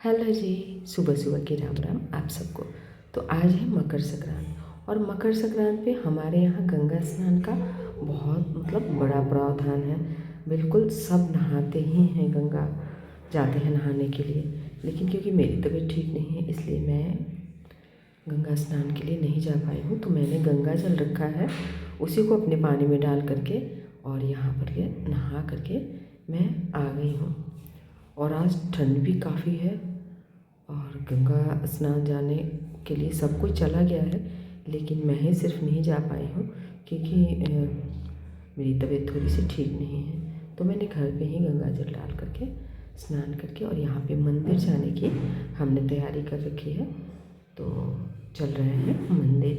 Hello जी। सुबह सुबह के राम राम आप सबको। तो आज है मकर संक्रांत और मकर संक्रांत पे हमारे यहाँ गंगा स्नान का बहुत बड़ा प्रावधान है। बिल्कुल सब नहाते ही हैं, गंगा जाते हैं नहाने के लिए। लेकिन क्योंकि मेरी तबीयत ठीक नहीं है इसलिए मैं गंगा स्नान के लिए नहीं जा पाई हूँ। तो मैंने गंगा जल रखा है, उसी को अपने पानी में डाल करके और यहाँ पर के नहा करके मैं आ गई हूँ। और आज ठंड भी काफ़ी है और गंगा स्नान जाने के लिए सब कोई चला गया है, लेकिन मैं ही सिर्फ नहीं जा पाई हूँ क्योंकि मेरी तबीयत थोड़ी सी ठीक नहीं है। तो मैंने घर पे ही गंगा जल डाल करके स्नान करके और यहाँ पे मंदिर जाने की हमने तैयारी कर रखी है। तो चल रहे हैं मंदिर।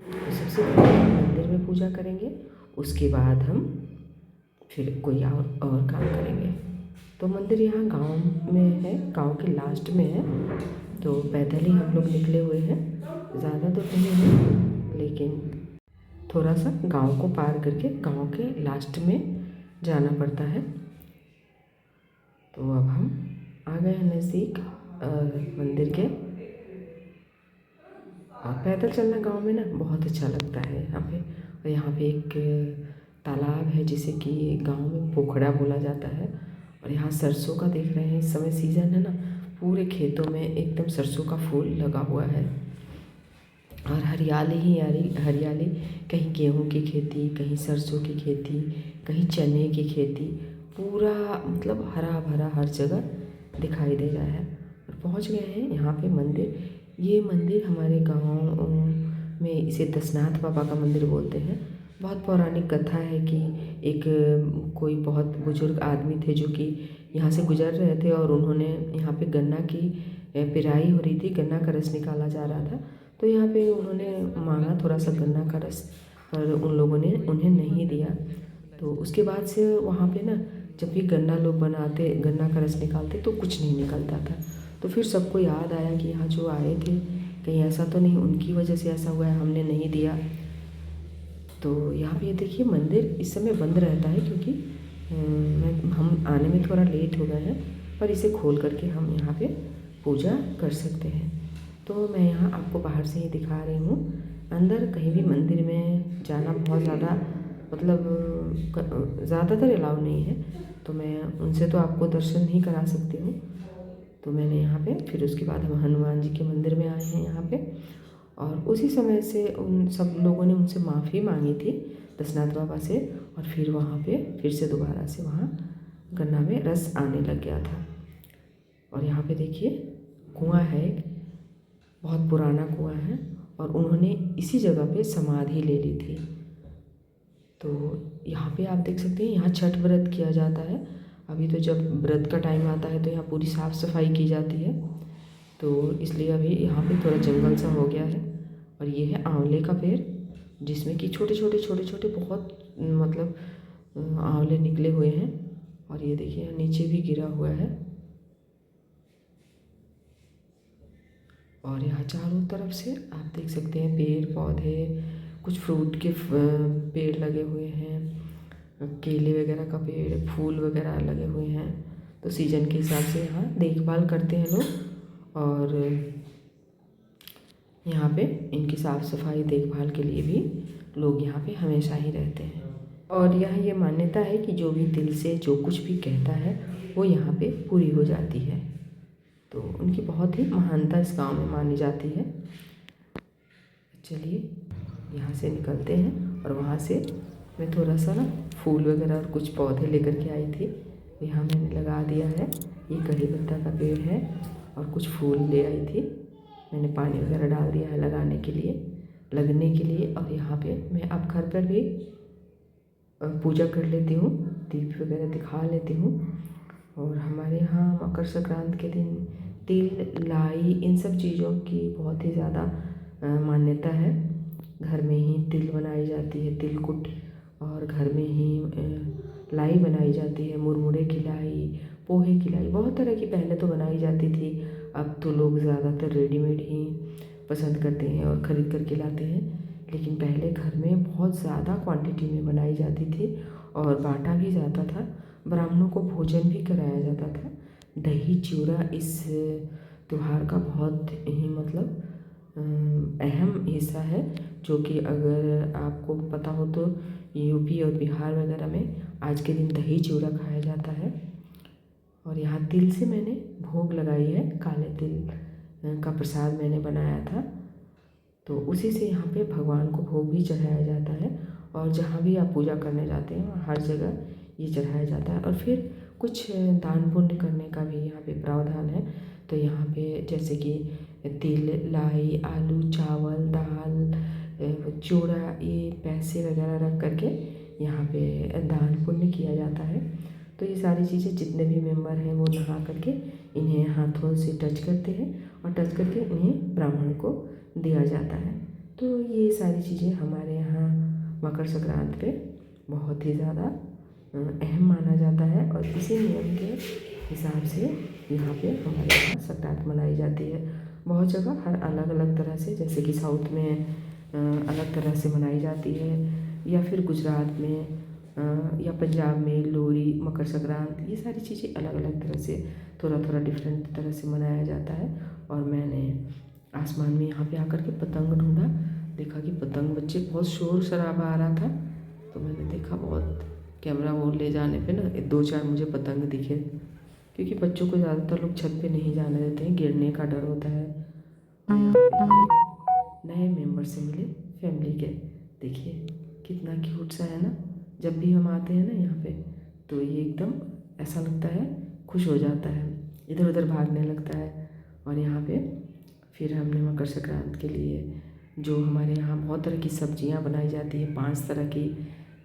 तो सबसे पहले हम मंदिर में पूजा करेंगे, उसके बाद हम फिर कोई और काम करेंगे। तो मंदिर यहाँ गांव में है, गांव के लास्ट में है। तो पैदल ही हम लोग निकले हुए हैं, ज़्यादा दूर नहीं है लेकिन थोड़ा सा गांव को पार करके गांव के लास्ट में जाना पड़ता है। तो अब हम आ गए हैं नज़दीक मंदिर के। और पैदल चलना गांव में ना बहुत अच्छा लगता है यहाँ पे। और यहाँ पे एक तालाब है जिसे कि गांव में पोखड़ा बोला जाता है। और यहाँ सरसों का देख रहे हैं, इस समय सीज़न है ना, पूरे खेतों में एकदम सरसों का फूल लगा हुआ है और हरियाली ही हरियाली। कहीं गेहूं की खेती, कहीं सरसों की खेती, कहीं चने की खेती, पूरा हरा भरा हर जगह दिखाई दे रहा है। और पहुंच गए हैं यहाँ पे मंदिर। ये मंदिर हमारे गांव में इसे दसनाथ बाबा का मंदिर बोलते हैं। बहुत पौराणिक कथा है कि एक कोई बहुत बुजुर्ग आदमी थे जो कि यहाँ से गुजर रहे थे और उन्होंने यहाँ पे गन्ना की पेराई हो रही थी, गन्ना का रस निकाला जा रहा था। तो यहाँ पे उन्होंने मांगा थोड़ा सा गन्ना का रस, पर उन लोगों ने उन्हें नहीं दिया। तो उसके बाद से वहाँ पे ना जब भी गन्ना लोग बनाते, गन्ना का रस निकालते तो कुछ नहीं निकलता था। तो फिर सबको याद आया कि यहाँ जो आए थे कहीं ऐसा तो नहीं उनकी वजह से ऐसा हुआ है, हमने नहीं दिया। तो यहाँ पे ये देखिए मंदिर इस समय बंद रहता है क्योंकि हम आने में थोड़ा लेट हो गए हैं, पर इसे खोल करके हम यहाँ पे पूजा कर सकते हैं। तो मैं यहाँ आपको बाहर से ही दिखा रही हूँ। अंदर कहीं भी मंदिर में जाना बहुत ज़्यादा ज़्यादातर अलाउ नहीं है, तो मैं उनसे तो आपको दर्शन नहीं करा सकती हूँ। तो मैंने यहाँ पे फिर उसके बाद हम हनुमान जी के मंदिर में आए हैं यहाँ पे। और उसी समय से उन सब लोगों ने उनसे माफ़ी मांगी थी दसनाथ बाबा से, और फिर वहाँ पे फिर से दोबारा से वहाँ गन्ना में रस आने लग गया था। और यहाँ पे देखिए कुआं है, बहुत पुराना कुआं है और उन्होंने इसी जगह पे समाधि ले ली थी। तो यहाँ पे आप देख सकते हैं यहाँ छठ व्रत किया जाता है। अभी तो जब व्रत का टाइम आता है तो यहाँ पूरी साफ़ सफाई की जाती है। तो इसलिए अभी यहाँ पे थोड़ा जंगल सा हो गया है। और ये है आंवले का पेड़ जिसमें कि छोटे छोटे बहुत आंवले निकले हुए हैं। और ये देखिए यहाँ नीचे भी गिरा हुआ है। और यहाँ चारों तरफ से आप देख सकते हैं पेड़ पौधे, कुछ फ्रूट के पेड़ लगे हुए हैं, केले वगैरह का पेड़, फूल वगैरह लगे हुए हैं। तो सीज़न के हिसाब से यहाँ देखभाल करते हैं लोग। और यहाँ पे इनकी साफ़ सफाई देखभाल के लिए भी लोग यहाँ पे हमेशा ही रहते हैं। और यहाँ ये मान्यता है कि जो भी दिल से जो कुछ भी कहता है वो यहाँ पे पूरी हो जाती है। तो उनकी बहुत ही महानता इस गांव में मानी जाती है। चलिए यहाँ से निकलते हैं। और वहाँ से मैं थोड़ा सा ना फूल वगैरह और कुछ पौधे लेकर के आई थी, यहाँ मैंने लगा दिया है। ये कड़ी पत्ता का पेड़ है और कुछ फूल ले आई थी, मैंने पानी वगैरह डाल दिया है लगने के लिए। और यहाँ पे मैं अब घर पर भी पूजा कर लेती हूँ, दीप वगैरह दिखा लेती हूँ। और हमारे यहाँ मकर संक्रांत के दिन तिल, लाई, इन सब चीज़ों की बहुत ही ज़्यादा मान्यता है। घर में ही तिल बनाई जाती है, तिलकुट, और घर में ही लाई बनाई जाती है, मुरमुरे की लाई, पोहे की लाई, बहुत तरह की पहले तो बनाई जाती थी। अब तो लोग ज़्यादातर रेडीमेड ही पसंद करते हैं और ख़रीद करके लाते हैं, लेकिन पहले घर में बहुत ज़्यादा क्वांटिटी में बनाई जाती थी और बांटा भी जाता था, ब्राह्मणों को भोजन भी कराया जाता था। दही चिवड़ा इस त्योहार का बहुत ही मतलब अहम हिस्सा है, जो कि अगर आपको पता हो तो यूपी और बिहार वगैरह में आज के दिन दही चिवड़ा खाया जाता है। और यहाँ तिल से मैंने भोग लगाई है, काले तिल का प्रसाद मैंने बनाया था, तो उसी से यहाँ पे भगवान को भोग भी चढ़ाया जाता है। और जहाँ भी आप पूजा करने जाते हैं हर जगह ये चढ़ाया जाता है। और फिर कुछ दान पुण्य करने का भी यहाँ पे प्रावधान है। तो यहाँ पे जैसे कि तिल, लाई, आलू, चावल, दाल, चूड़ा, ये पैसे वगैरह रख करके यहाँ पे दान पुण्य किया जाता है। तो ये सारी चीज़ें जितने भी मेंबर हैं वो नहा करके इन्हें हाथों से टच करते हैं और टच करके इन्हें ब्राह्मण को दिया जाता है। तो ये सारी चीज़ें हमारे यहाँ मकर संक्रांति पे बहुत ही ज़्यादा अहम माना जाता है। और इसी नियम के हिसाब से यहाँ पे हमारे यहाँ संक्रांत मनाई जाती है। बहुत जगह हर अलग अलग तरह से, जैसे कि साउथ में अलग तरह से मनाई जाती है, या फिर गुजरात में या पंजाब में लोहड़ी, मकर संक्रांति, ये सारी चीज़ें अलग अलग तरह से थोड़ा थोड़ा डिफरेंट तरह से मनाया जाता है। और मैंने आसमान में यहाँ पे आकर के पतंग ढूंढा, देखा कि पतंग बच्चे बहुत शोर शराबा आ रहा था, तो मैंने देखा बहुत कैमरा वो ले जाने पे ना 2-4 मुझे पतंग दिखे, क्योंकि बच्चों को ज़्यादातर लोग छत पे नहीं जाने देते हैं, गिरने का डर होता है। और यहाँ पे हमें नए मेंबर से मिले फैमिली के, देखिए कितना क्यूट सा है ना। जब भी हम आते हैं ना यहाँ पे तो ये एकदम ऐसा लगता है, खुश हो जाता है, इधर उधर भागने लगता है। और यहाँ पे फिर हमने मकर संक्रांति के लिए जो हमारे यहाँ बहुत तरह की सब्जियाँ बनाई जाती है, 5 तरह की,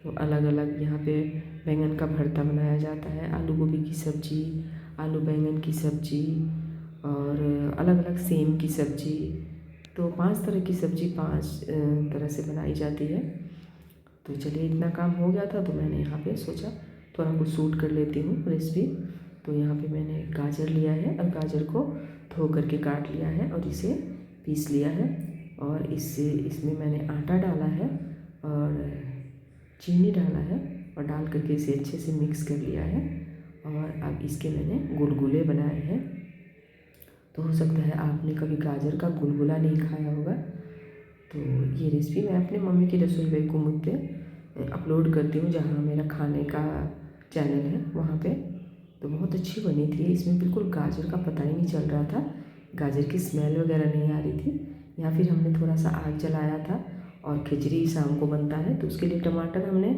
तो अलग अलग यहाँ पे बैंगन का भरता बनाया जाता है, आलू गोभी की सब्जी, आलू बैंगन की सब्जी, और अलग अलग सेम की सब्जी। तो 5 तरह की सब्जी 5 तरह से बनाई जाती है। तो चलिए इतना काम हो गया था, तो मैंने यहाँ पे सोचा थोड़ा कुछ शूट कर लेती हूँ रेसिपी। तो यहाँ पे मैंने गाजर लिया है और गाजर को धो करके काट लिया है और इसे पीस लिया है। और इसमें मैंने आटा डाला है और चीनी डाला है और डाल करके इसे अच्छे से मिक्स कर लिया है। और अब इसके मैंने गुलगुले बनाए हैं। तो हो सकता है आपने कभी गाजर का गुलगुला नहीं खाया होगा, तो ये रेसिपी मैं अपने मम्मी की रसोई बाई कुमुद पे अपलोड करती हूँ, जहाँ मेरा खाने का चैनल है वहाँ पे। तो बहुत अच्छी बनी थी, इसमें बिल्कुल गाजर का पता ही नहीं चल रहा था, गाजर की स्मेल वगैरह नहीं आ रही थी। या फिर हमने थोड़ा सा आग जलाया था, और खिचड़ी शाम को बनता है तो उसके लिए टमाटर हमने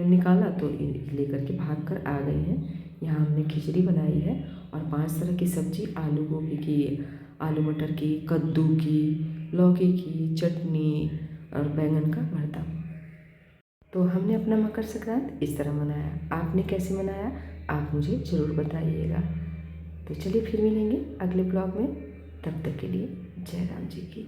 निकाला, तो लेकर के भाग कर आ गए हैं। यहाँ हमने खिचड़ी बनाई है और 5 तरह की सब्जी, आलू गोभी की, आलू मटर की, कद्दू की, लौकी की चटनी और बैंगन का भरता। तो हमने अपना मकर संक्रांति इस तरह मनाया। आपने कैसे मनाया आप मुझे ज़रूर बताइएगा। तो चलिए फिर मिलेंगे अगले ब्लॉग में, तब तक के लिए जय राम जी की।